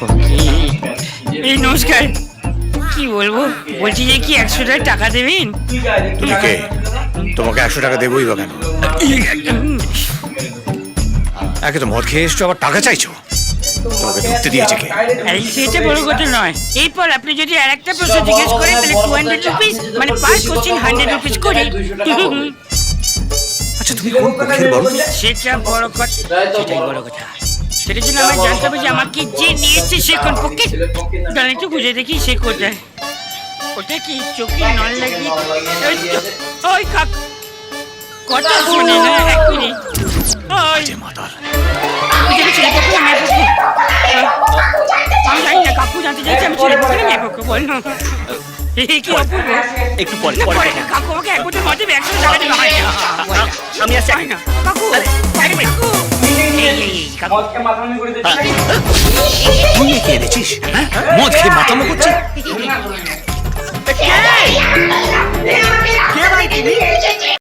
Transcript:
এই নমস্কার, কি বলবো, বলছি যে কি 100 টাকা দেবেন? তুমি কে? তোমাকে 100 টাকা দেবোই বা কেন? একে তো মদ খেয়ে এসছো, আবার টাকা চাইছো? তোমাকে ঢুকতে দিয়েছে কে? আরে সেটা বড় কথা নয়। এরপর আপনি যদি আর একটা প্রশ্ন জিজ্ঞেস করেন তাহলে 200 রুপিস, মানে পার কোশ্চেন 100 রুপিস করে। আচ্ছা তুমি কোন পক্ষের বলো তো? সেটা বড় কথা, সেটাই বড় কথা। সেটার জন্য আমার জানতে হবে যে আমাকে যে নিয়েছে সে কোন পক্ষে। দাঁড়ান একটু খুঁজে দেখি সে কোথায়। ওটা কি চোখে নল লাগিয়ে? ওই কাক কথা শুনে না, এক মিনিট। ওই যে মাতাল। ছেলে পক্ষে মেয়ে পক্ষে? আমি জানি না, কাকু জানতে চাইছে আমি ছেলে পক্ষে মেয়ে পক্ষে, বল না। কি অপূর্ব। একটু পরে কাকু আমাকে 1 বছর মধ্যে 100 টাকা দিতে হয় না। আমি আসছি। না কাকু, আরে কাকু। তুই কি এনেছিস? হ্যাঁ? মদ খেয়ে